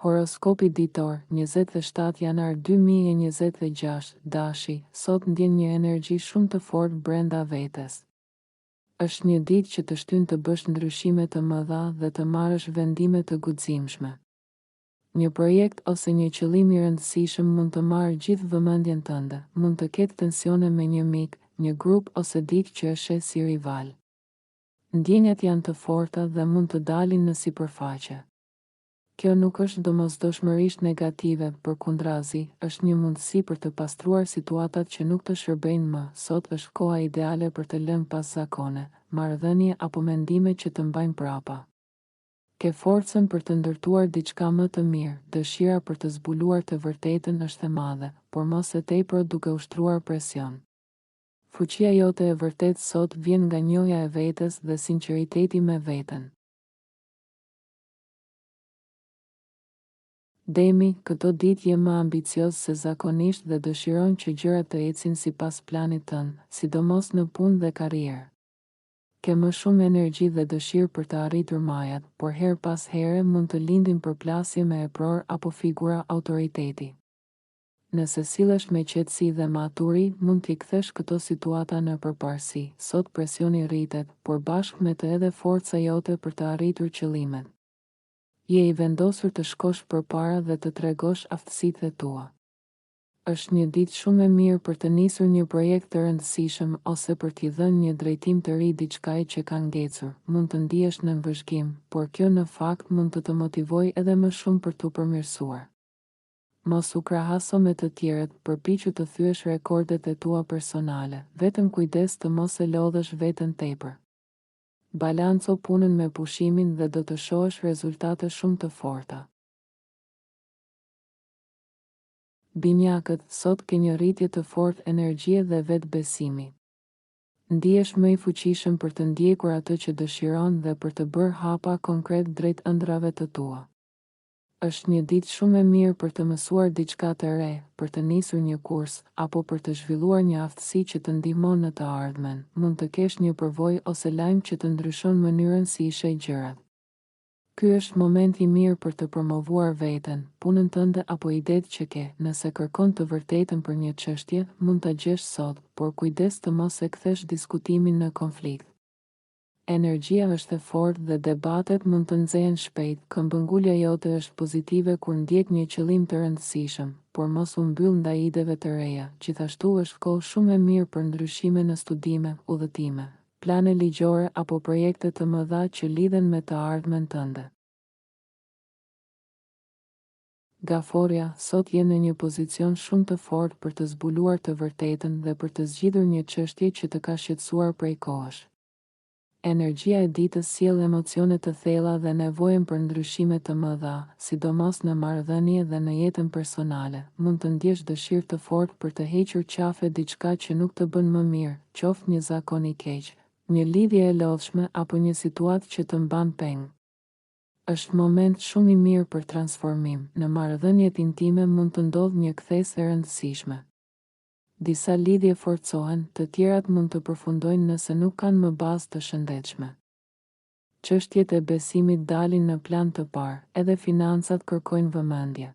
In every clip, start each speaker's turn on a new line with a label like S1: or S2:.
S1: Horoskopi ditor, 27 janar 2026, Dashi, sot ndjen një energji shumë të fortë brenda vetes. Është një ditë që të shtyn të bësh ndryshime të mëdha dhe të marrësh vendime të guximshme. Një projekt ose një qëllim i rëndësishëm mund të marrë gjithë vëmendjen tënde, mund të ketë tensione me një mik, një grup ose dikë që e sheh si rival. Ndjenjat janë të forta dhe mund të dalin në sipërfaqe. Kjo nuk është domosdoshmërisht negative, përkundrazi, është një mundësi për të pastruar situatat që nuk të shërbejnë më. Sot është koha ideale për të lënë pas zakone, marrëdhënie apo mendime që të mbajnë prapa. Ke forcën për të ndërtuar diçka më të mirë, dëshira për të zbuluar të vërtetën është e madhe, por mos e tepër duke ushtruar presion. Fuqia jote e vërtet sot vjen nga njohja e vetes dhe sinqeriteti me veten. Demi, këto ditë je më ambicioz se zakonisht dhe dëshiron që gjërat të ecin sipas planit tënd, sidomos në punë dhe karrierë. Ke më shumë energji dhe dëshirë për të arritur majat, por her pas here mund të lindin përplasje me epror apo figura autoriteti. Nëse sillesh me qetësi dhe maturi, mund t'i kthesh këto situata në përparësi. Sot presioni rritet, por bashkë me të edhe forca jote për të arritur qëllimet. Je i vendosur të shkosh përpara dhe të tregosh aftësitë e tua. Është një ditë shumë e mirë për të nisur një projekt të rëndësishëm ose për t'i dhënë një drejtim të ri diçkaje që ka ngecur. Mund të ndihesh në vëzhgim, por kjo në fakt mund të motivojë edhe më shumë për t'u përmirësuar. Mos u krahaso me të tjerët, përpiqu të thyesh rekordet e tua personale, vetëm kujdes të mos e lodhësh veten tepër. Balanco punën me pushimin dhe do të shohësh rezultate shumë të forta. Binjakët, sot ke një rritje të fortë energjie dhe vetbesimi. Ndihesh më i fuqishëm për të ndjekur atë që dëshiron dhe për të bërë hapa konkret drejt ëndrave të tua. Është një ditë shumë e mirë për të mësuar diçka të re, për të nisur një kurs, apo për të zhvilluar një aftësi që të ndihmon në të ardhmen. Mund të kesh një përvojë ose lajm që të ndryshon mënyrën si i sheh gjërat. Ky është momenti i mirë për të promovuar veten, punën tënde apo idetë që ke. Nëse kërkon të vërtetën për një çështje, mund ta gjesh sot, por kujdes të mos e kthesh diskutimin në konflikt. Energjia është e fortë dhe debatet mund të nxehen shpejt. Këmbëngulja jote është pozitive kur ndjek një qëllim të rëndësishëm, por mos u mbyll ndaj ideve të reja. Gjithashtu është kohë shumë e mirë për ndryshime në studime, udhëtime, plane ligjore apo projekte të mëdha që lidhen me të ardhmen tënde. Gaforia, sot je në një pozicion shumë të fortë për të zbuluar të vërtetën dhe për të zgjidhur një çështje që të ka shqetësuar prej kohësh. Energjia e ditës sjell emocione të thella dhe nevojën për ndryshime të mëdha, sidomos në marrëdhënie dhe në jetën personale. Mund të ndjesh dëshirë të fortë për të hequr qafe diçka që nuk të bën më mirë, qoftë një zakon i keq, një lidhje e lodhshme apo një situatë që të mban peng. Është moment shumë i mirë për transformim. Në marrëdhëniet intime mund të ndodhë një kthesë e rëndësishme. Disa lidhje forcohen, të tjerat mund të përfundojnë nëse nuk kanë më bazë të shëndetshme. Çështjet e besimit dalin në plan të parë, edhe financat kërkojnë vëmendje.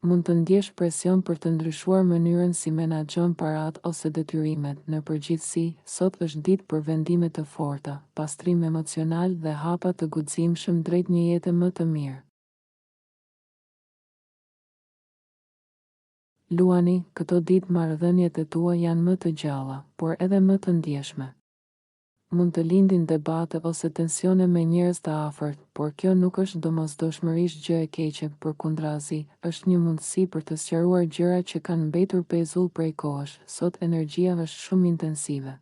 S1: Mund të ndjesh presion për të ndryshuar mënyrën si menaxhon paratë ose detyrimet. Në përgjithësi, sot është ditë për vendime të forta, pastrim emocional dhe hapa të guximshëm drejt një jete më të mirë. Luani, këto ditë marrëdhëniet e tua janë më të gjalla, por edhe më të ndjeshme. Mund të lindin debate ose tensione me njerëz të afërt, por kjo nuk është domosdoshmërisht gjë e keqe. Përkundrazi, është një mundësi për të sqaruar gjëra që kanë mbetur pezull prej kohësh. Sot energjia është shumë intensive.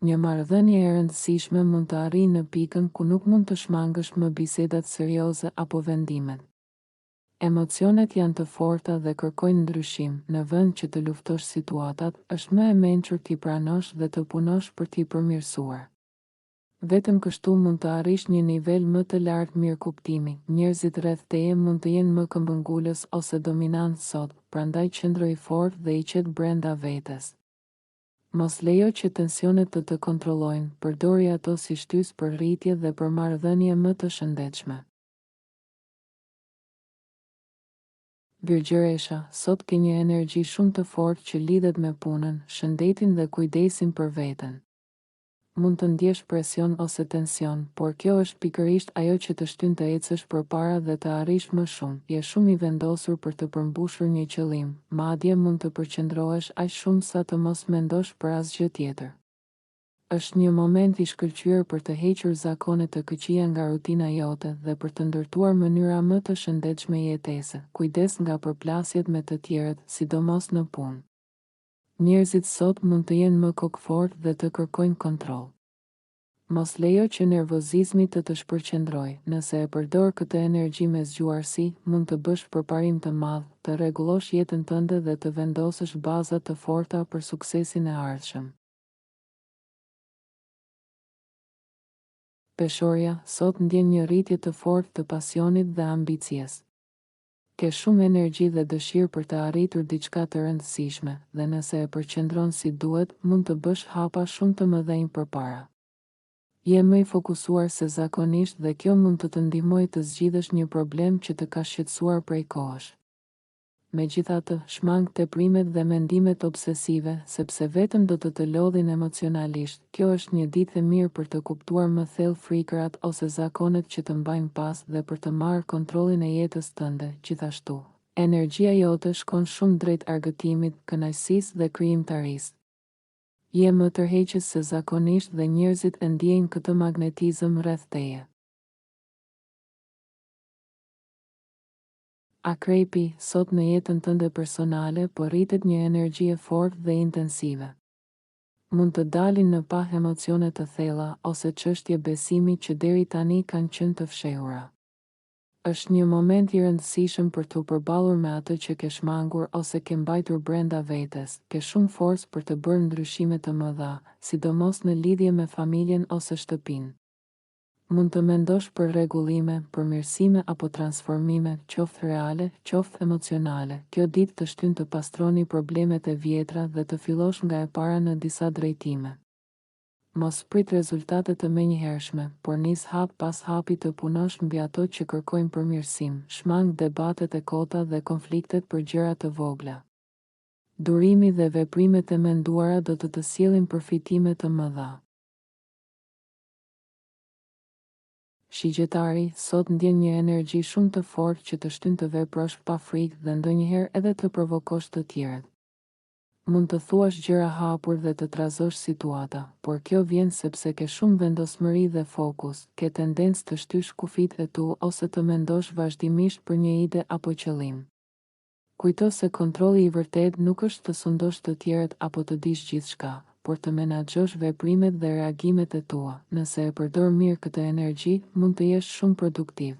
S1: Një marrëdhënie e rëndësishme mund të arrijë në pikën ku nuk mund të shmangësh më bisedat serioze apo vendimet. Emocionet janë të forta dhe kërkojnë ndryshim. Në vend që të luftosh situatat, është më e mençur t'i pranosh dhe të punosh për t'i përmirësuar. Vetëm kështu mund të arrish një nivel më të lartë mirëkuptimi. Njerëzit rreth teje mund të jenë më këmbëngulës ose dominantë sot, prandaj qëndro i fortë dhe i qetë brenda vetes. Mos lejo që tensionet të kontrollojnë, përdori ato si shtysë për rritje dhe për marrëdhënie më të shëndetshme. Virgjëresha, sot ke një energji shumë të fortë që lidhet me punën, shëndetin dhe kujdesin për veten. Mund të ndjesh presion ose tension, por kjo është pikërisht ajo që të shtyn të ecësh përpara dhe të arrish më shumë. Je shumë i vendosur për të përmbushur një qëllim, madje mund të përqendrohesh aq shumë sa të mos mendosh për asgjë tjetër. Është një moment i shkëlqyer për të hequr zakonet të këqija nga rutina jote dhe për të ndërtuar mënyra më të shëndetshme jetese. Kujdes nga përplasjet me të tjerët, sidomos në punë. Njerëzit sot mund të jenë më kokfort dhe të kërkojnë kontroll. Mos lejo që nervozizmi të shpërqendrojë. Nëse e përdor këtë energji me zgjuarsi, mund të bësh përparim të madh, të rregullosh jetën tënde dhe të vendosësh baza të forta për suksesin e ardhshëm. Peshorja, sot ndjen një rritje të fortë të pasionit dhe ambicies. Ke shumë energji dhe dëshirë për të arritur diçka të rëndësishme, dhe nëse e përqendron si duhet, mund të bësh hapa shumë të mëdhenj përpara. Je më i fokusuar se zakonisht dhe kjo mund të ndihmojë të zgjidhësh një problem që të ka shqetësuar prej kohësh. Megjithatë, shmang teprimet dhe mendimet obsesive, sepse vetëm do të lodhin emocionalisht. Kjo është një ditë e mirë për të kuptuar më thellë frikërat ose zakonet që të mbajnë pas dhe për të marrë kontrollin e jetës tënde. Gjithashtu, energjia jote shkon shumë drejt argëtimit, kënaqësisë dhe krijimtarisë. Je më tërheqës se zakonisht dhe njerëzit e ndjejnë këtë magnetizëm rreth teje. Akrepi, sot në jetën tënde personale po rritet një energji e fortë dhe intensive. Mund të dalin në pa emocione të thella ose çështje besimi që deri tani kanë qenë të fshehura. Është një moment i rëndësishëm për të përballur me atë që ke shmangur ose ke mbajtur brenda vetes. Ke shumë forcë për të bërë ndryshime të mëdha, sidomos në lidhje me familjen ose shtëpinë. Mund të mendosh për rregullime, përmirësime apo transformime, qoftë reale, qoftë emocionale. Kjo ditë të shtyn të pastroni problemet e vjetra dhe të fillosh nga e para në disa drejtime. Mos prit rezultate të menjëhershme, por nis hap pas hapi të punosh mbi ato që kërkojnë përmirësim. Shmang debatet e kota dhe konfliktet për gjëra të vogla. Durimi dhe veprimet e menduara do të sjellin përfitime të mëdha. Shigjetari, sot ndjen një energji shumë të fortë që të shtyn të veprosh pa frikë dhe ndonjëherë edhe të provokosh të tjerët. Mund të thuash gjëra hapur dhe të trazosh situata, por kjo vjen sepse ke shumë vendosmëri dhe fokus, ke tendencë të shtysh kufit e tu ose të mendosh vazhdimisht për një ide apo qëllim. Kujto se kontrolli i vërtet nuk është të sundosh të tjerët apo të dish gjithçka, por të menaxhosh veprimet dhe reagimet e tua. Nëse e përdor mirë këtë energji, mund të jesh shumë produktiv.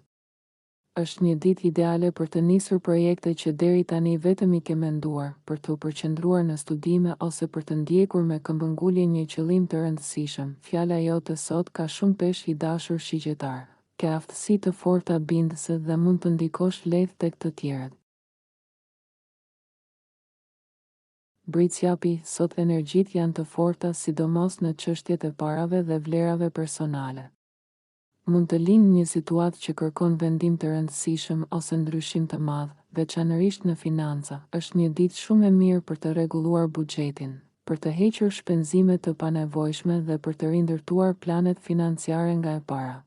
S1: Është një ditë ideale për të nisur projekte që deri tani vetëm i ke menduar, për të përqendruar në studime ose për të ndjekur me këmbëngulje një qëllim të rëndësishëm. Fjala jote sot ka shumë peshë i dashur shigjetar. Ke aftësi të forta bindëse dhe mund të ndikosh lehtë tek të tjerët. Britsjapi, sot energjit janë të forta sidomos në çështjet e parave dhe vlerave personale. Mund të lindë një situatë që kërkon vendim të rëndësishëm ose ndryshim të madh, veçanërisht në financa. Është një ditë shumë e mirë për të rregulluar buxhetin, për të hequr shpenzime të panevojshme dhe për të rindërtuar planet financiare nga e para.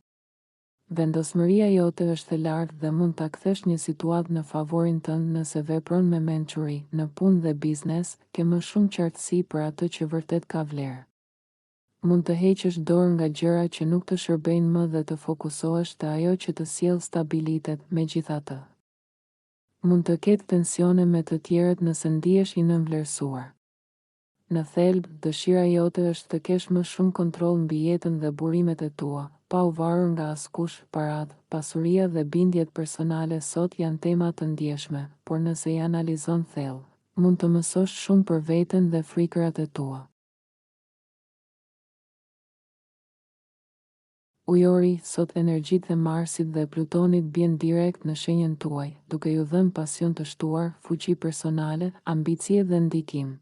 S1: Vendosmëria jote është e lartë dhe mund ta kthesh një situatë në favorin tënd nëse vepron me mençuri. Në punë dhe biznes, ke më shumë qartësi për atë që vërtet ka vlerë. Mund të heqësh dorë nga gjëra që nuk të shërbejnë më dhe të fokusohesh te ajo që të sjellë stabilitet. Megjithatë, mund të ketë tensione me të tjerët nëse ndihesh i nënvlerësuar. Në thelb, dëshira jote është të kesh më shumë kontroll mbi jetën dhe burimet e tua, pa u varur nga askush. Paratë, pasuria dhe bindjet personale sot janë tema të ndjeshme, por nëse i analizon thellë, mund të mësosh shumë për veten dhe frikërat e tua. Ujori, sot energjitë e Marsit dhe Plutonit bien direkt në shenjën tuaj, duke ju dhënë pasion të shtuar, fuqi personale, ambicie dhe ndikim.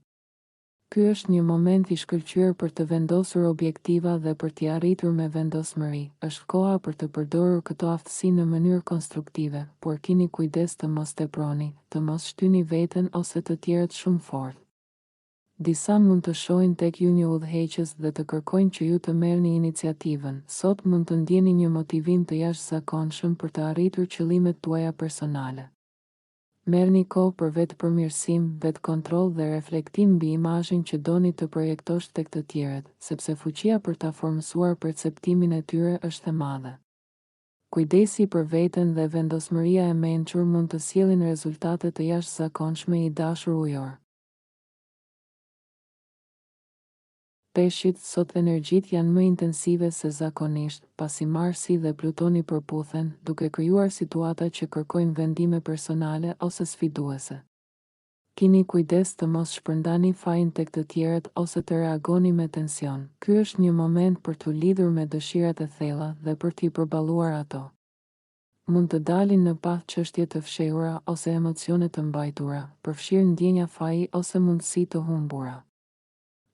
S1: Ky është një moment i shkëlqyer për të vendosur objektiva dhe për t'i arritur me vendosmëri. Është koha për të përdorur këto aftësi në mënyrë konstruktive, por keni kujdes të mos teproni, të mos shtyni veten ose të tjerët shumë fort. Disa mund të shohin tek ju një udhëheqës dhe të kërkojnë që ju të merrni iniciativën. Sot mund të ndjeni një motivim të jashtëzakonshëm për të arritur qëllimet tuaja personale. Merrni kohë për vetë përmirësim, vetë kontroll dhe reflektim mbi imazhin që doni të projektosh tek të tjerët, sepse fuqia për ta formësuar perceptimin e tyre është e madhe. Kujdesi për veten dhe vendosmëria e mençur mund të sjellin rezultate të jashtëzakonshme i dashur ujor. Peshqit, sot energjitë janë më intensive se zakonisht, pasi Marsi dhe Plutoni përputhen, duke krijuar situata që kërkojnë vendime personale ose sfiduese. Kini kujdes të mos shpërndani fajin tek të tjerët ose të reagoni me tension. Ky është një moment për t'u lidhur me dëshirat e thella dhe për t'i përballuar ato. Mund të dalin në path çështje të fshehura ose emocione të mbajtura, përfshirë ndjenja faji ose mundësi të humbura.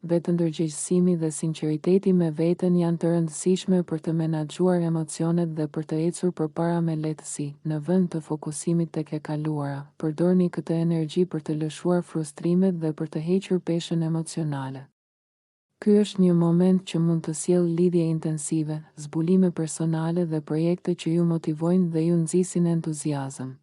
S1: Vetëndërgjegjësimi dhe sinqeriteti me veten janë të rëndësishme për të menaxhuar emocionet dhe për të ecur përpara me lehtësi, në vend të fokusimit tek e kaluara. Përdorni këtë energji për të lëshuar frustrimet dhe për të hequr peshën emocionale. Ky është një moment që mund të sjellë lidhje intensive, zbulime personale dhe projekte që ju motivojnë dhe ju nxisin entuziazëm.